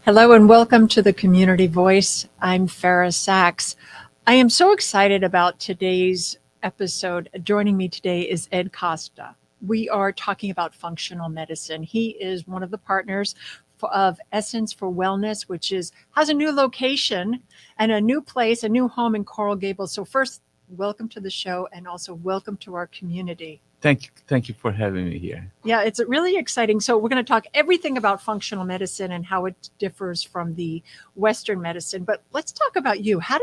Hello and welcome to the Community Voice. I'm Fara Sax. I am so excited about today's episode. Joining me today is Ed Costa. We are talking about functional medicine. He is one of the partners of Essence for Wellness, which has a new location and a new place, a new home in Coral Gables. So first, welcome to the show and also welcome to our community. Thank you for having me here. Yeah, it's really exciting. So we're going to talk everything about functional medicine and how it differs from the Western medicine. But let's talk about you. How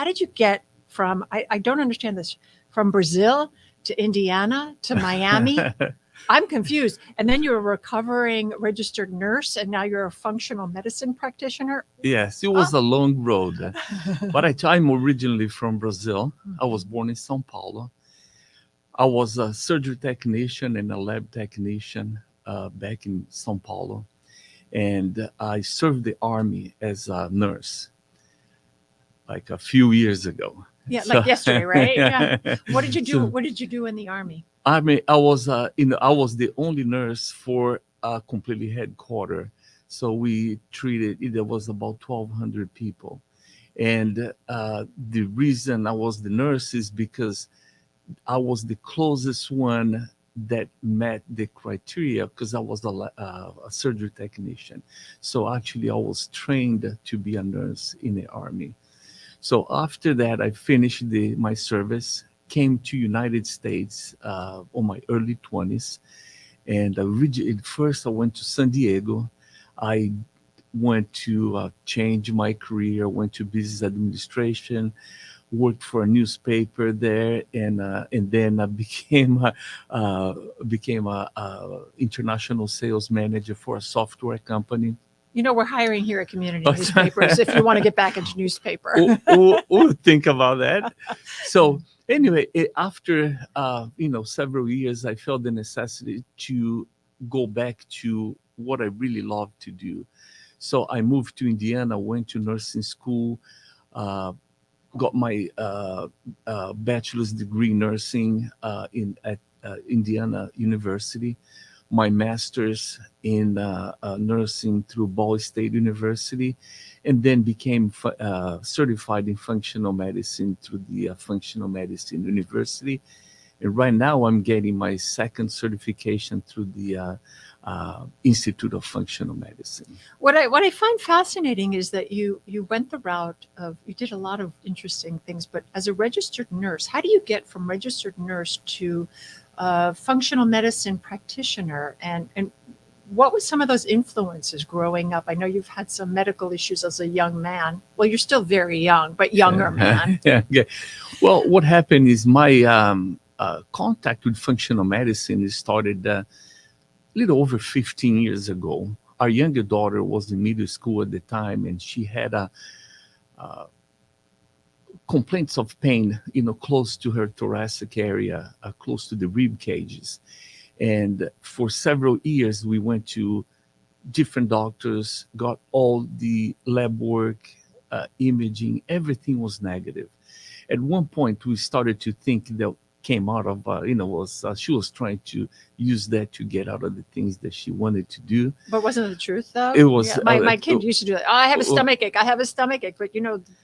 did you get from, I don't understand this, from Brazil to Indiana to Miami? I'm confused. And then you're a recovering registered nurse, and now you're a functional medicine practitioner. Yes, it was a long road, but I'm originally from Brazil. I was born in São Paulo. I was a surgery technician and a lab technician back in São Paulo, and I served the Army as a nurse like a few years ago. Yeah, like yesterday, right? Yeah. What did you do? What did you do in the Army? I mean, I was the only nurse for a completely headquarter. So we treated, there was about 1,200 people. And the reason I was the nurse is because I was the closest one that met the criteria because I was a surgery technician. So actually, I was trained to be a nurse in the Army. So after that, I finished my service, came to United States on my early 20s. And first I went to San Diego. I went to change my career, went to business administration, worked for a newspaper there, and then I became a international sales manager for a software company. You know, we're hiring here at Community Newspapers if you want to get back into newspaper. We'll think about that. So anyway, after several years, I felt the necessity to go back to what I really love to do. So I moved to Indiana, went to nursing school, got my bachelor's degree in nursing at Indiana University, my master's in nursing through Ball State University, and then became certified in functional medicine through the Functional Medicine University. And right now I'm getting my second certification through the Institute of Functional Medicine. What I find fascinating is that you went the route of, you did a lot of interesting things, but as a registered nurse, how do you get from registered nurse to functional medicine practitioner? And what was some of those influences growing up? I know you've had some medical issues as a young man. Well, you're still very young, but younger man. Yeah. Well, what happened is my contact with functional medicine started a little over 15 years ago. Our younger daughter was in middle school at the time, and she had complaints of pain, close to her thoracic area, close to the rib cages. And for several years, we went to different doctors, got all the lab work, imaging, everything was negative. At one point, we started to think that came out of, she was trying to use that to get out of the things that she wanted to do. But wasn't it the truth, though? It was. Yeah, my kid used to do that. Oh, I have a stomach ache. I have a stomach ache. But,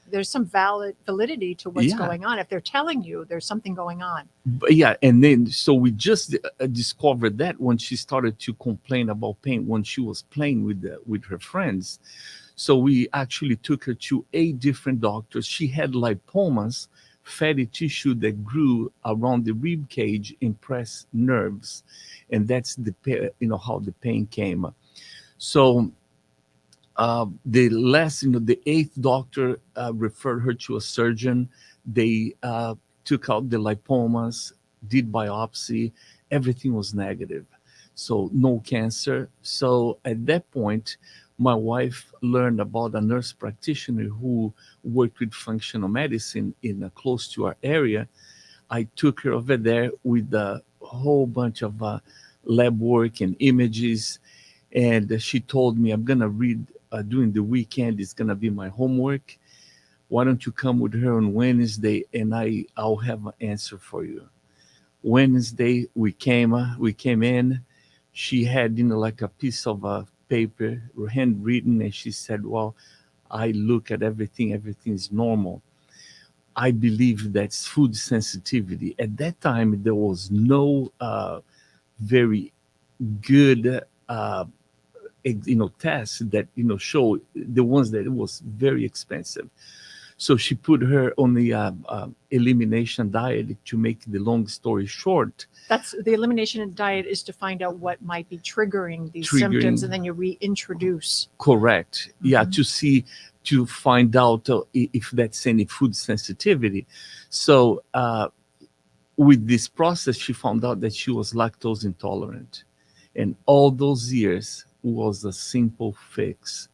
there's some validity to what's going on. If they're telling you there's something going on. But yeah, and then, so we just discovered that when she started to complain about pain when she was playing with her friends. So we actually took her to 8 different doctors. She had lipomas, fatty tissue that grew around the rib cage and pressed nerves, and that's how the pain came. So the 8th doctor referred her to a surgeon. They took out the lipomas, did biopsy, everything was negative, so no cancer. So at that point, my wife learned about a nurse practitioner who worked with functional medicine close to our area. I took her over there with a whole bunch of lab work and images. And she told me, I'm going to read during the weekend. It's going to be my homework. Why don't you come with her on Wednesday and I'll have an answer for you. Wednesday, we came in. She had, like a piece of paper, handwritten, and she said, well, I look at everything, everything's normal. I believe that's food sensitivity. At that time, there was no very good tests that show the ones that it was very expensive. So she put her on the elimination diet. To make the long story short, That's the elimination diet, is to find out what might be triggering these symptoms, and then you reintroduce. correct, yeah, Mhm. to see, to find out if that's any food sensitivity. So with this process, she found out that she was lactose intolerant, and all those years was a simple fix.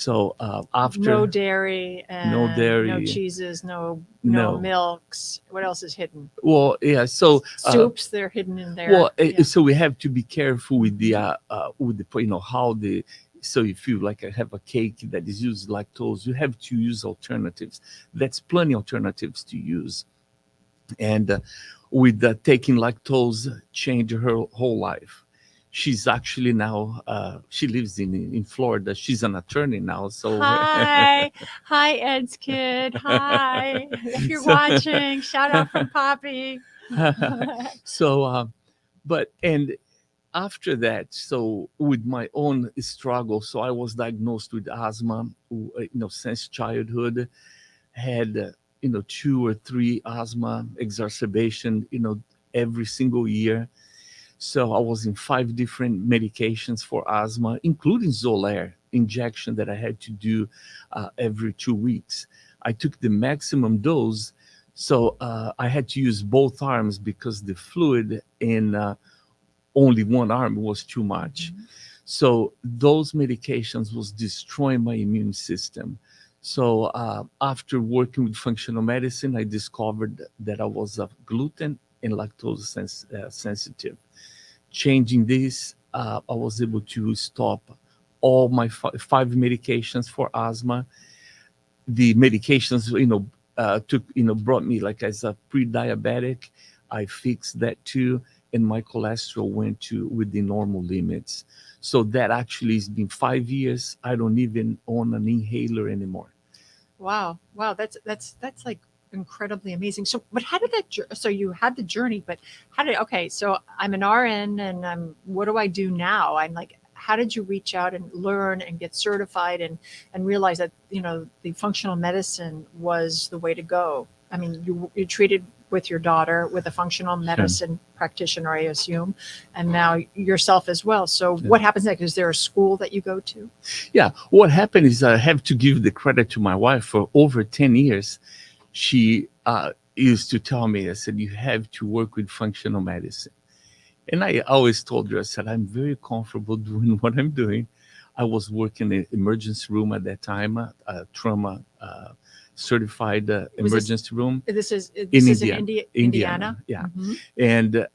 So No after dairy no and no dairy, cheeses, no no, milks. What else is hidden? well, yeah, so Soups, they're hidden in well, there. Yeah. so we have to be careful with the how the, so if you like have a cake that is used lactose, you have to use alternatives. That's plenty alternatives to use. And with taking lactose, change her whole life. She's actually now she lives in Florida. She's an attorney now. So Hi. Hi, Ed's kid. Hi. If you're so, watching, shout out from Poppy. so but and after that, so with my own struggle, so I was diagnosed with asthma, since childhood. Had 2 or 3 asthma exacerbation, every single year. So I was in 5 different medications for asthma, including Xolair injection that I had to do every 2 weeks. I took the maximum dose, so I had to use both arms because the fluid in only one arm was too much. So those medications was destroying my immune system. So after working with functional medicine, I discovered that I was gluten and lactose sensitive. Changing this, I was able to stop all my 5 medications for asthma. The medications, took, brought me like as a pre-diabetic. I fixed that too, and my cholesterol went to within normal limits. So that actually has been 5 years. I don't even own an inhaler anymore. Wow. Wow. That's like incredibly amazing. So, but how did so you had the journey, but okay, so I'm an RN and what do I do now? I'm like, how did you reach out and learn and get certified and realize that, the functional medicine was the way to go? I mean, you treated with your daughter with a functional medicine practitioner, I assume, and now yourself as well. So what happens next? Is there a school that you go to? Yeah, what happened is I have to give the credit to my wife. For over 10 years, she used to tell me, I said, you have to work with functional medicine. And I always told her, I said, I'm very comfortable doing what I'm doing. I was working in the emergency room at that time, trauma certified emergency room. This is in Indiana. Indiana, yeah. Mhm.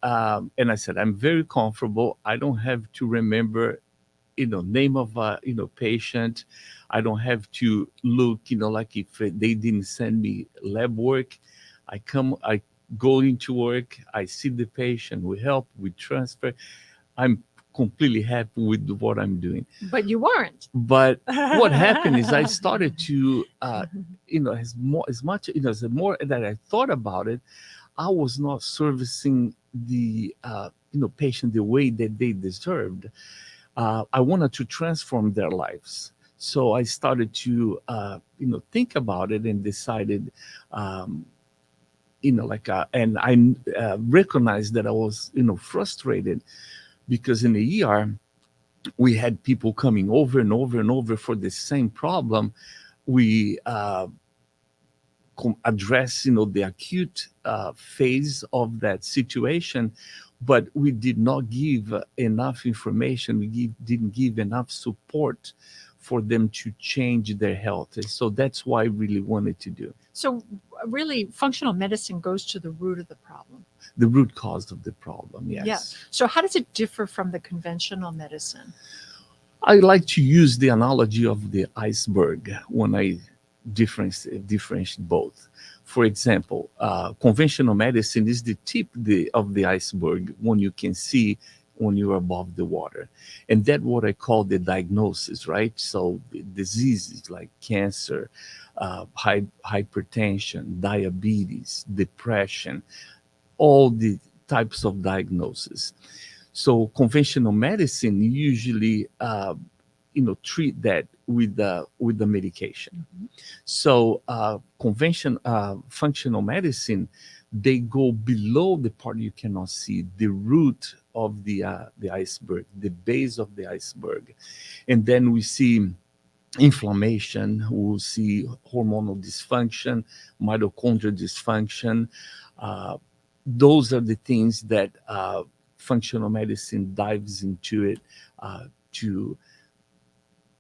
And I said, I'm very comfortable. I don't have to remember, name of a patient. I don't have to look, like if they didn't send me lab work. I go into work, I see the patient, we help, we transfer. I'm completely happy with what I'm doing. But you weren't. But what happened is I started to, as much, as the more that I thought about it, I was not servicing the, patient the way that they deserved. I wanted to transform their lives. So I started to, think about it and decided, and I recognized that I was, frustrated because in the ER, we had people coming over and over and over for the same problem. We address, the acute phase of that situation, but we did not give enough information. We didn't give enough support for them to change their health. And so that's why I really wanted to do. So really, functional medicine goes to the root of the problem. The root cause of the problem, yes. Yeah. So how does it differ from the conventional medicine? I like to use the analogy of the iceberg when I differentiate both. For example, conventional medicine is the tip of the iceberg when you can see when you're above the water. And that's what I call the diagnosis, right? So the diseases like cancer, hypertension, diabetes, depression, all the types of diagnosis. So conventional medicine usually, treat that with the medication. Mhm. So functional medicine, they go below the part you cannot see, the root of the iceberg, the base of the iceberg, and then we see inflammation, we'll see hormonal dysfunction, mitochondrial dysfunction. Uh, those are the things that functional medicine dives into it to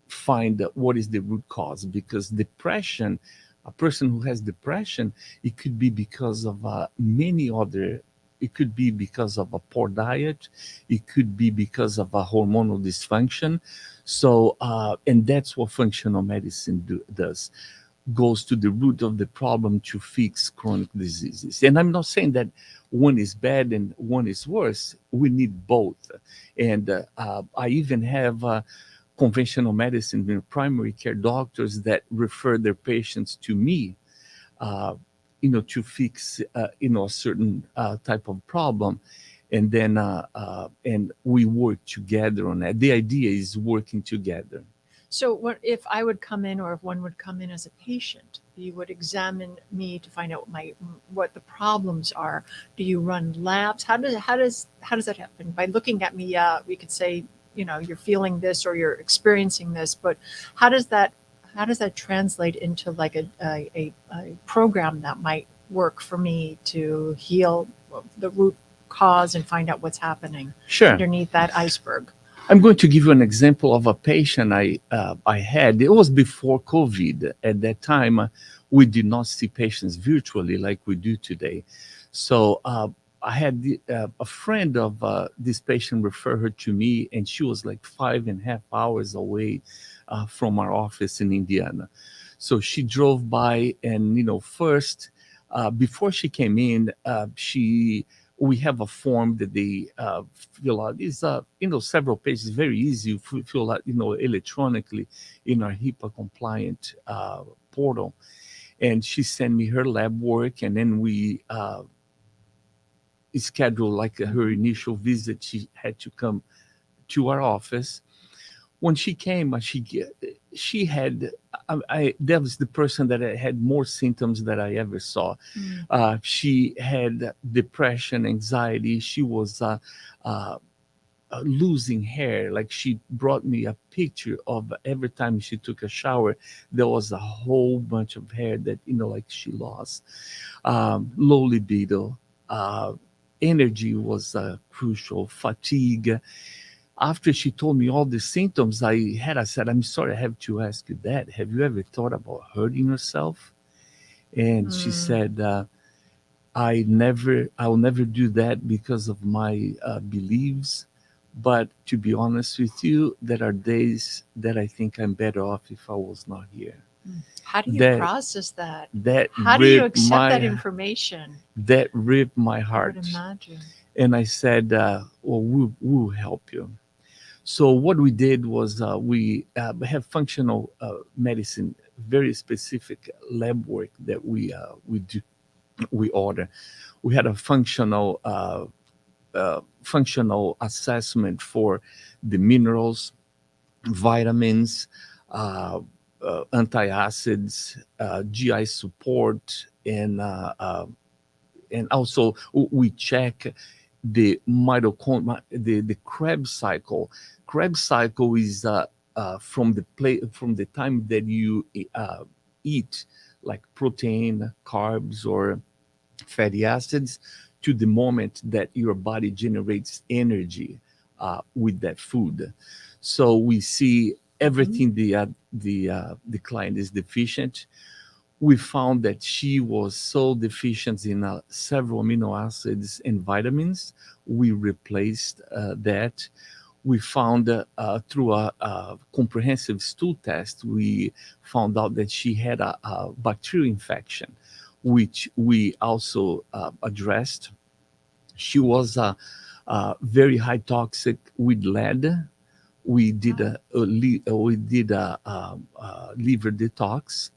find what is the root cause, because depression, a person who has depression, it could be because of many other, it could be because of a poor diet, it could be because of a hormonal dysfunction. So and that's what functional medicine does, goes to the root of the problem to fix chronic diseases. And I'm not saying that one is bad and one is worse. We need both. And I even have conventional medicine, primary care doctors that refer their patients to me, uh, to fix, a certain type of problem. And then, and we work together on that. The idea is working together. So, what if I would come in, or if one would come in as a patient? You would examine me to find out what the problems are. Do you run labs? How does that happen? By looking at me, yeah, we could say, you're feeling this or you're experiencing this, but how does that translate into like a program that might work for me to heal the root cause and find out what's happening Sure. underneath that iceberg? I'm going to give you an example of a patient I had. It was before COVID. At that time, we did not see patients virtually like we do today. So I had a friend of this patient refer her to me, and she was like 5.5 hours away from our office in Indiana. So she drove by, and first, before she came in, we have a form that they fill out. It's several pages, very easy to fill out, electronically in our HIPAA compliant portal. And she sent me her lab work, and then we scheduled like her initial visit. She had to come to our office. When she came, she had, that was the person that had more symptoms that I ever saw. She had depression, anxiety. She was losing hair. Like, she brought me a picture of every time she took a shower, there was a whole bunch of hair that, like, she lost. Low libido. Energy was crucial. Fatigue. After she told me all the symptoms I said, I'm sorry, I have to ask you that. Have you ever thought about hurting yourself? And she said, I'll never do that because of my beliefs. But to be honest with you, there are days that I think I'm better off if I was not here. How do you That process that? that How do you ripped accept that my information? that ripped my I heart. would imagine. And I said, well, we'll help you. So what we did was we have functional medicine, very specific lab work that we do, we order. We had a functional assessment for the minerals, vitamins, antacids, GI support, and also we check the mitochondria, the Krebs cycle. Krebs cycle is from the time that you eat, like protein, carbs, or fatty acids, to the moment that your body generates energy with that food. So we see everything the client is deficient. We found that she was so deficient in several amino acids and vitamins. We replaced that. We found through a comprehensive stool test, we found out that she had a bacterial infection, which we also addressed. She was very high toxic with lead. We did a liver detox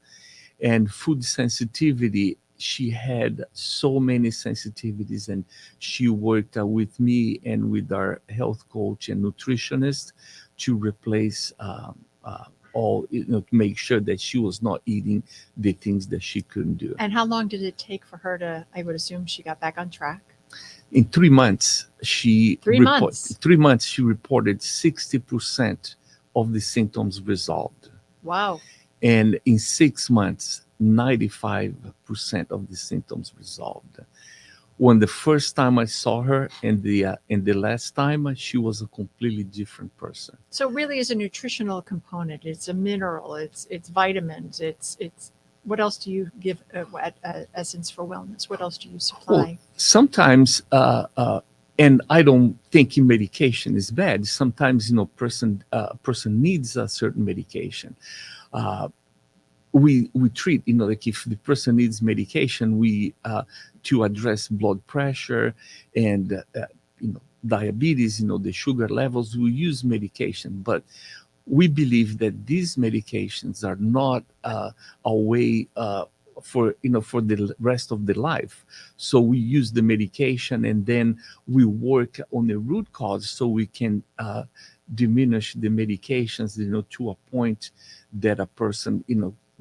and food sensitivity. She had so many sensitivities, and she worked with me and with our health coach and nutritionist to replace all, to make sure that she was not eating the things that she couldn't do. And how long did it take for her to, I would assume she got back on track? In 3 months, she 3 months. 3 months she reported 60% of the symptoms resolved. Wow. And in 6 months, 95% of the symptoms resolved. When the first time I saw her and the last time, she was a completely different person. So it really is a nutritional component. It's a mineral. It's vitamins. It's what else do you give at Essence for Wellness? What else do you supply? Well, sometimes, and I don't think medication is bad. Sometimes, person needs a certain medication. We treat, like if the person needs medication, we to address blood pressure and diabetes, the sugar levels, we use medication. But we believe that these medications are not a way for the rest of the life. So we use the medication and then we work on the root cause so we can diminish the medications, to a point that a person,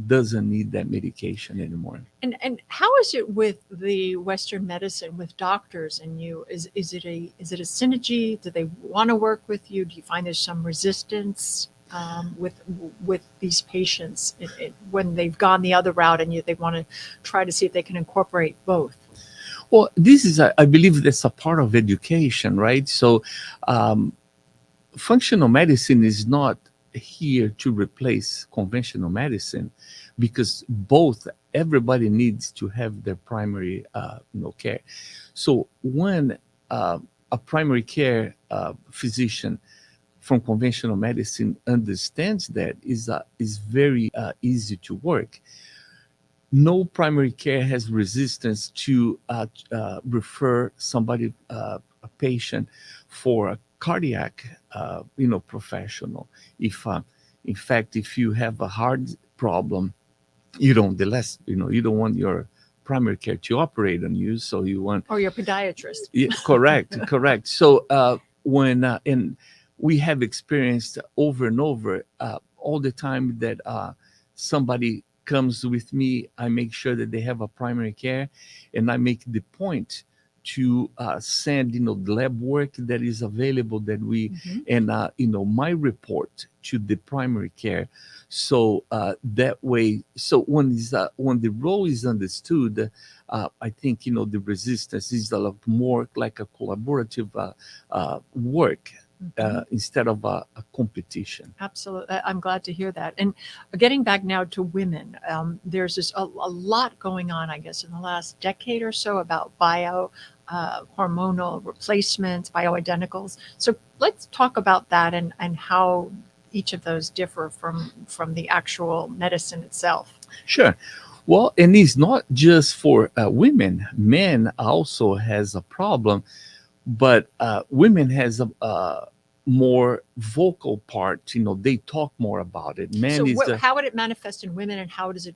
doesn't need that medication anymore. And how is it with the Western medicine, with doctors and you? Is it a synergy? Do they want to work with you? Do you find there's some resistance with these patients when they've gone the other route and they want to try to see if they can incorporate both? Well, this is, I believe, that's a part of education, right? So, functional medicine is not here to replace conventional medicine, because everybody needs to have their primary care. So when a primary care physician from conventional medicine understands that, is very easy to work. No primary care has resistance to refer somebody, a patient, for a cardiac professional. If in fact, if you have a heart problem, you don't want your primary care to operate on you, so you want, or your podiatrist. Yeah, correct. So when and we have experienced over and over, all the time that somebody comes with me, I make sure that they have a primary care, and I make the point to send the lab work that is available, that we and my report to the primary care. So that way, so when the role is understood, I think the resistance is a lot more like a collaborative work. Instead of a competition. Absolutely. I'm glad to hear that. And getting back now to women, there's a lot going on, I guess, in the last decade or so about hormonal replacements, bioidenticals. So let's talk about that and how each of those differ from the actual medicine itself. Sure. Well, and it's not just for women. Men also has a problem, but women has a more vocal part. They talk more about it. Men so how would it manifest in women, and how does it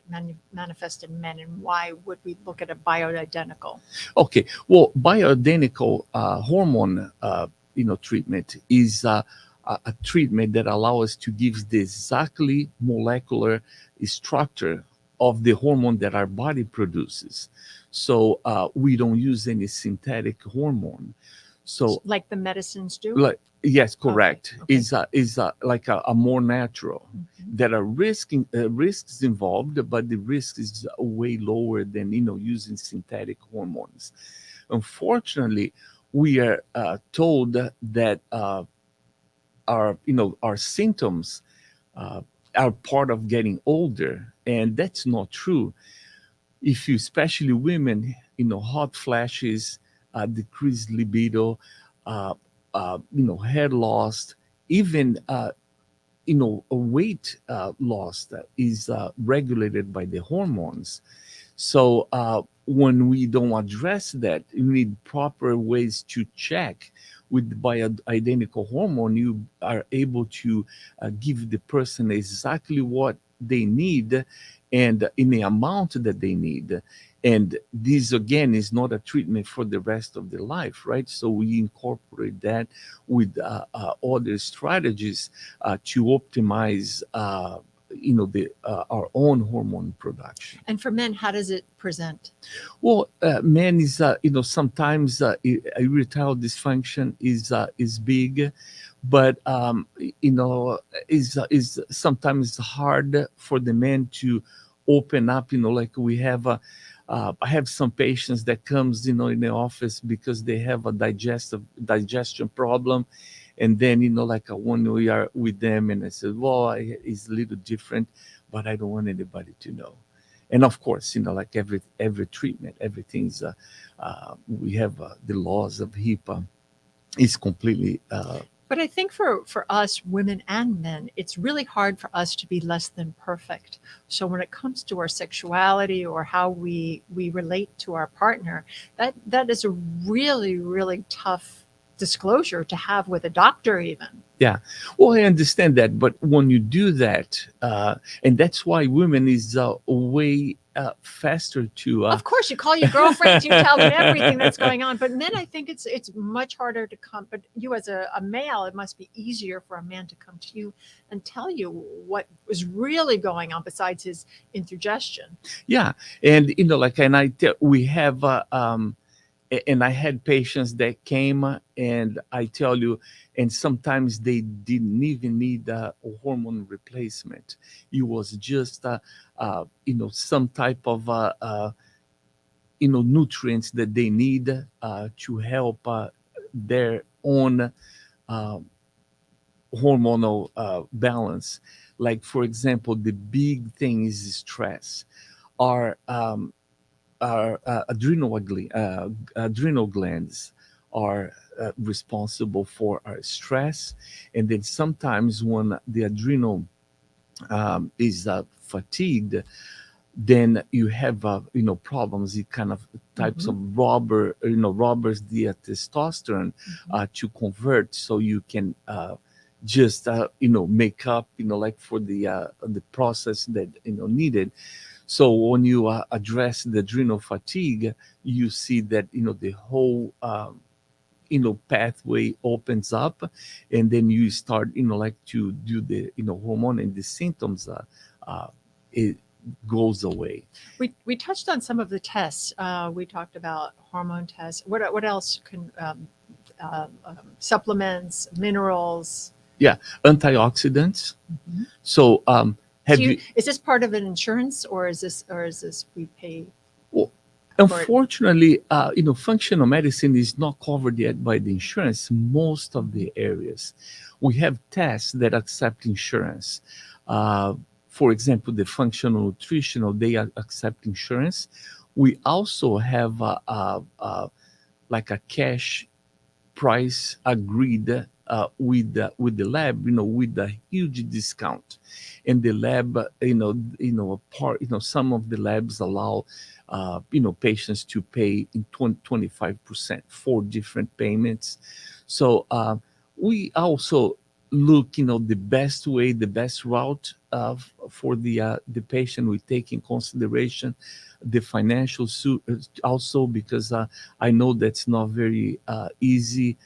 manifest in men, and why would we look at a bioidentical? Okay, well, bioidentical hormone treatment is a treatment that allows us to give the exactly molecular structure of the hormone that our body produces. So we don't use any synthetic hormone. So like the medicines do? Like, yes, correct. Okay. Is like a more natural. There are risks involved, but the risk is way lower than using synthetic hormones. Unfortunately, we are told that our symptoms are part of getting older, and that's not true. If you, especially women, hot flashes, decreased libido, hair loss, even a weight loss that is regulated by the hormones. So when we don't address that, we need proper ways to check with bioidentical hormone, you are able to give the person exactly what they need and in the amount that they need. And this again is not a treatment for the rest of their life, right? So we incorporate that with other strategies to optimize the our own hormone production. And for men, how does it present? Well, men is sometimes erectile dysfunction is big, but is sometimes hard for the men to open up. Like we have I have some patients that comes in the office because they have a digestion problem, and then like when we are with them, and I said, well, it's a little different, but I don't want anybody to know. And of course, like every treatment, everything's we have the laws of HIPAA is completely But I think for us, women and men, it's really hard for us to be less than perfect. So when it comes to our sexuality or how we relate to our partner, that is a really, really tough disclosure to have with a doctor even. yeah. Well, I understand that, but when you do that, and that's why women is way faster to Of course, you call your girlfriends, you tell them everything that's going on. But men, I think it's much harder to come. But you, as a male, it must be easier for a man to come to you and tell you what was really going on besides his indigestion. yeah. And and we have and I had patients that came, and I tell you, and sometimes they didn't even need a hormone replacement. It was just some type of nutrients that they need to help their own uh, hormonal balance. Like, for example, the big thing is stress. Our adrenal glands are responsible for our stress, and then sometimes when the adrenal is fatigued, then you have problems. It kind of types of robbers the testosterone to convert, so you can just make up like for the process that needed. So when you address the adrenal fatigue, you see that the whole pathway opens up, and then you start like to do the hormone, and the symptoms it goes away. We touched on some of the tests. We talked about hormone tests. What else can supplements, minerals? Yeah, antioxidants. So have you? Is this part of an insurance, or is this we pay? Well, unfortunately, functional medicine is not covered yet by the insurance. Most of the areas, we have tests that accept insurance. For example, the functional nutritional, they accept insurance. We also have like a cash price agreed with the lab, with a huge discount. And the lab, some of the labs allow, patients to pay in 25% for different payments. So we also look, the best way, the best route for the patient. We take in consideration the financial also, because I know that's not very easy.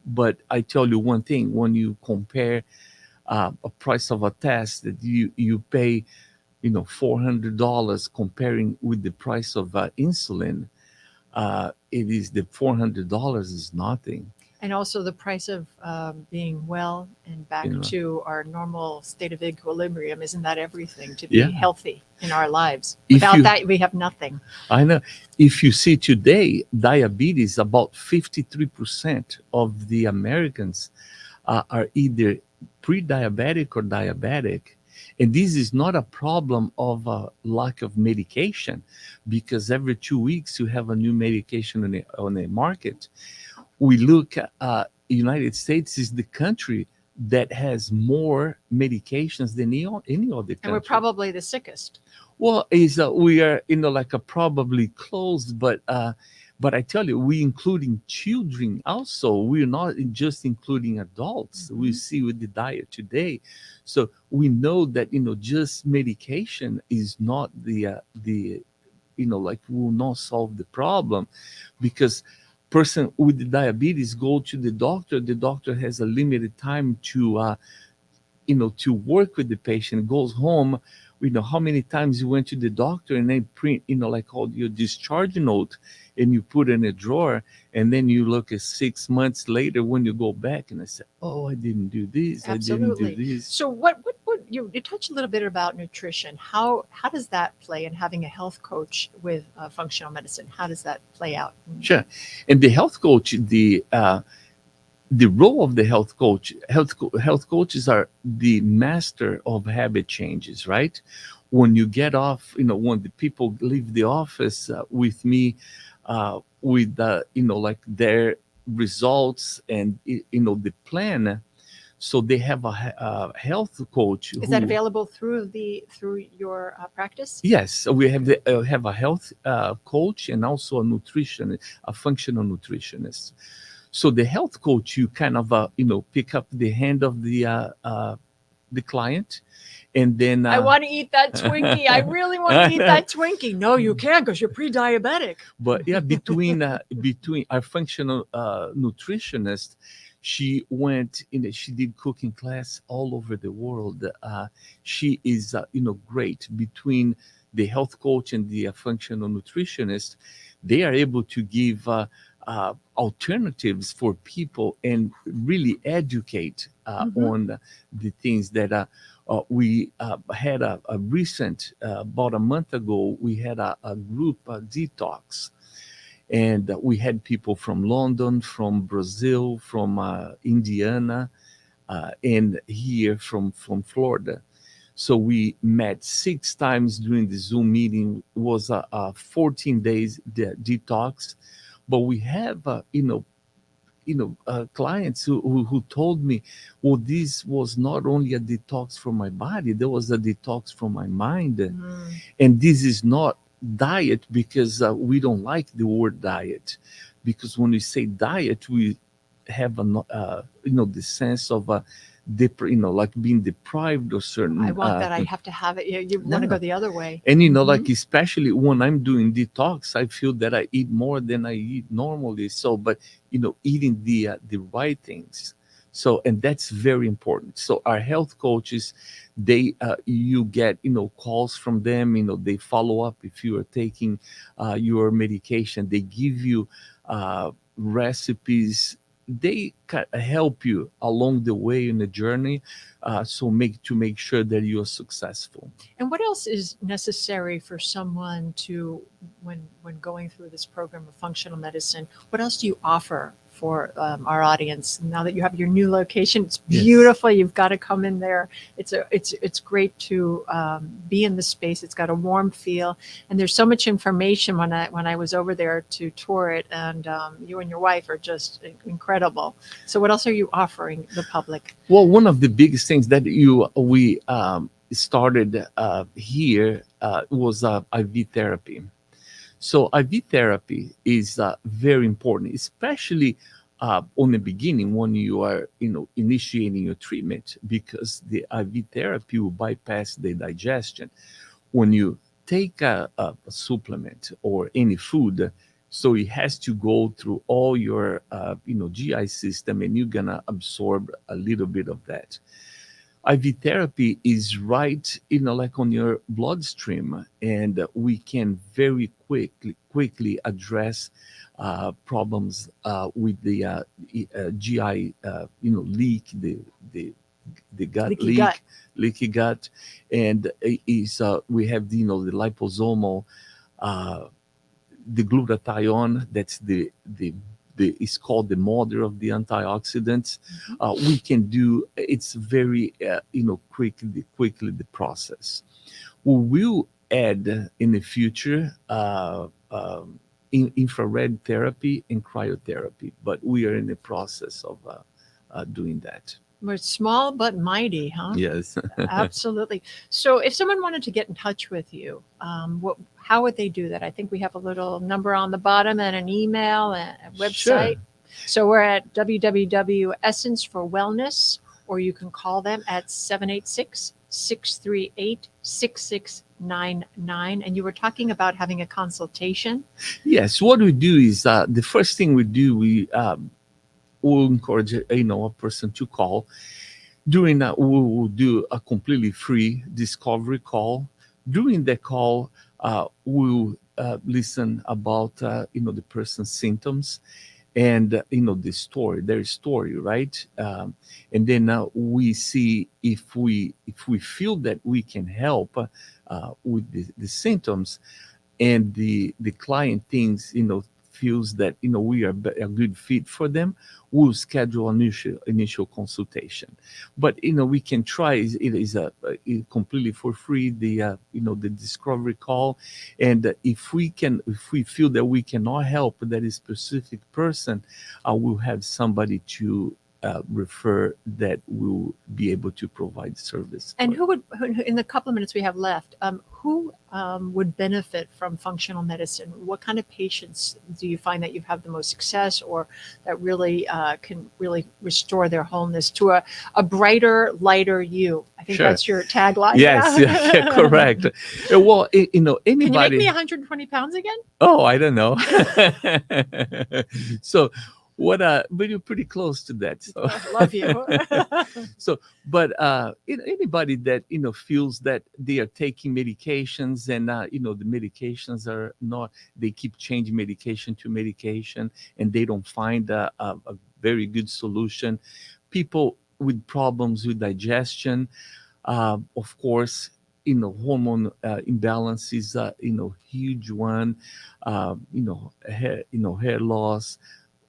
But I tell you one thing: when you compare a price of a test that you pay, $400, comparing with the price of insulin, it is the $400 is nothing. And also the price of being well and back to our normal state of equilibrium. Isn't that everything, to be healthy in our lives? Without that, we have nothing. I know. If you see today, diabetes, about 53% of the Americans are either pre-diabetic or diabetic. And this is not a problem of lack of medication, because every 2 weeks you have a new medication on the market. We look at United States is the country that has more medications than any other country. And we're probably the sickest. Well, we are, like a probably close, but But I tell you, we including children also. We're not just including adults. We Mhm. see with the diet today. So we know that just medication is not the like will not solve the problem, because person with the diabetes go to the doctor has a limited time to work with the patient, goes home. How many times you went to the doctor and they print like all your discharge note, and you put in a drawer, and then you look at 6 months later when you go back and I say, oh, I didn't do this, I didn't do Absolutely. this. So what you touched a little bit about nutrition. How does that play in having a health coach with functional medicine? How does that play out? Sure. And the health coach, the role of the health coaches are the master of habit changes, right? When you get off, when the people leave the office with me, with like their results and the plan. So they have a health coach Is that who. available through your practice? Yes, so we have a health coach and also a nutritionist, a functional nutritionist. So the health coach, you kind of pick up the hand of the client, and then I want to eat that Twinkie. I really want to eat that Twinkie. No, you can't because you're pre-diabetic. But yeah, between our functional nutritionist, she went in. She did cooking class all over the world. She is great. Between the health coach and the functional nutritionist, they are able to give alternatives for people and really educate Mhm. on the things that we had a recent, about a month ago, we had a group detox. And we had people from London, from Brazil, from Indiana, and here from Florida. So we met 6 times during the Zoom meeting. It was a 14 days detox. But we have, clients who told me, well, this was not only a detox for my body, there was a detox for my mind. Mm. And this is not diet, because we don't like the word diet, because when we say diet, we have the sense of like being deprived of I certain want that. I have to have it. You want to no. go the other way. And Mhm. like especially when I'm doing detox, I feel that I eat more than I eat normally. So, but eating the right things. So, and that's very important. So, our health coaches, they you get calls from them. They follow up if you are taking your medication. They give you recipes. They help you along the way in the journey, so make sure that you are successful. And what else is necessary for someone to, when going through this program of functional medicine, what else do you offer for our audience now that you have your new location? It's Yes. beautiful. You've got to come in there. It's great to be in the space. It's got a warm feel, and there's so much information when I was over there to tour it. And you and your wife are just incredible. So what else are you offering the public? Well, one of the biggest things that we started here was IV therapy. So IV therapy is very important, especially on the beginning when you are, initiating your treatment, because the IV therapy will bypass the digestion. When you take a supplement or any food, so it has to go through all your, GI system, and you're gonna absorb a little bit of that. IV therapy is right, like on your bloodstream, and we can very quickly address problems with the GI, leak, the gut Leaky leak, gut. leaky gut, and is we have the liposomal, uh, the glutathione. That's the is called the mother of the antioxidants. We can do it's very quickly the process. We will add in the future infrared therapy and cryotherapy, but we are in the process of doing that. We're small but mighty, huh? Yes. Absolutely. So, if someone wanted to get in touch with you, how would they do that? I think we have a little number on the bottom and an email and a Sure. website. So, we're at www Essence for Wellness, or you can call them at 786-638-6699. And you were talking about having a consultation. Yes. What we do is the first thing we do, we will encourage a person to call. During that, we will do a completely free discovery call. During the call, we'll listen about the person's symptoms and their story, right? And then we see if we feel that we can help with the symptoms, and the client thinks feels that we are a good fit for them, we'll schedule an initial consultation. But we can try, it is completely for free, the discovery call. And if we feel that we cannot help that specific person, we'll have somebody to refer that will be able to provide service. And who in the couple of minutes we have left, who would benefit from functional medicine? What kind of patients do you find that you have the most success, or that really can really restore their wholeness to a brighter, lighter you? I think Sure. that's your tagline. Yes, yeah, correct. Well, Can you make anybody. me 120 pounds again? Oh, I don't know. So what but you're pretty close to that. So Love you. so but anybody that feels that they are taking medications, and the medications are not, they keep changing medication to medication, and they don't find a very good solution. People with problems with digestion, of course, hormone imbalance is huge one. Hair loss,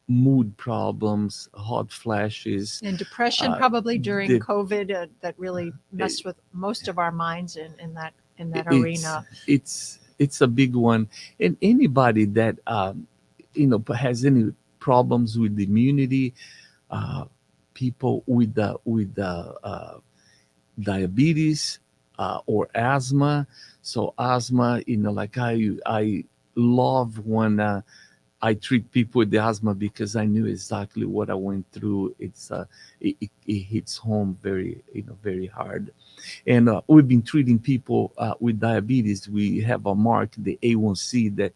mood problems, hot flashes. And depression, uh, probably during the- COVID, that really messed with most of our minds in that it's arena. it's a big one. And anybody that has any problems with immunity, uh, people with diabetes, or asthma. So asthma, like I love when I treat people with the asthma, because I knew exactly what I went through. It hits home very hard. And we've been treating people with diabetes. We have a mark, the A1C, that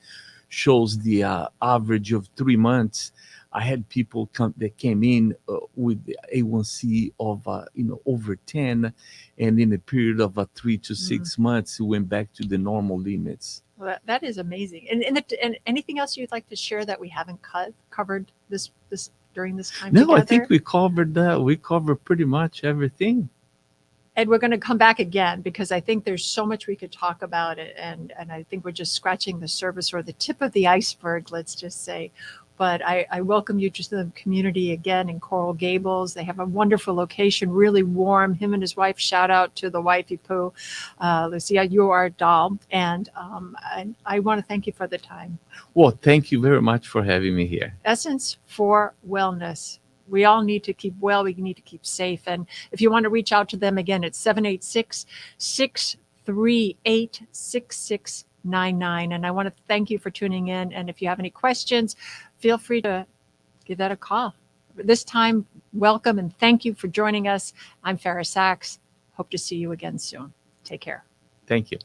shows the average of 3 months. I had people that came in with the A1C of over 10, and in a period of 3 to 6 months, we went back to the normal limits. Well, that is amazing. And anything else you'd like to share that we haven't covered this during this time No, together? I think we covered that. We covered pretty much everything. And we're going to come back again, because I think there's so much we could talk about it, and I think we're just scratching the surface, or the tip of the iceberg, let's just say. But I welcome you to the community again in Coral Gables. They have a wonderful location, really warm. Him and his wife, shout out to the wifey poo. Lucia, you are a doll. And I want to thank you for the time. Well, thank you very much for having me here. Essence for Wellness. We all need to keep well. We need to keep safe. And if you want to reach out to them again, it's 786-638-6699. And I want to thank you for tuning in. And if you have any questions, feel free to give that a call. This time, welcome and thank you for joining us. I'm Fara Sax. Hope to see you again soon. Take care. Thank you.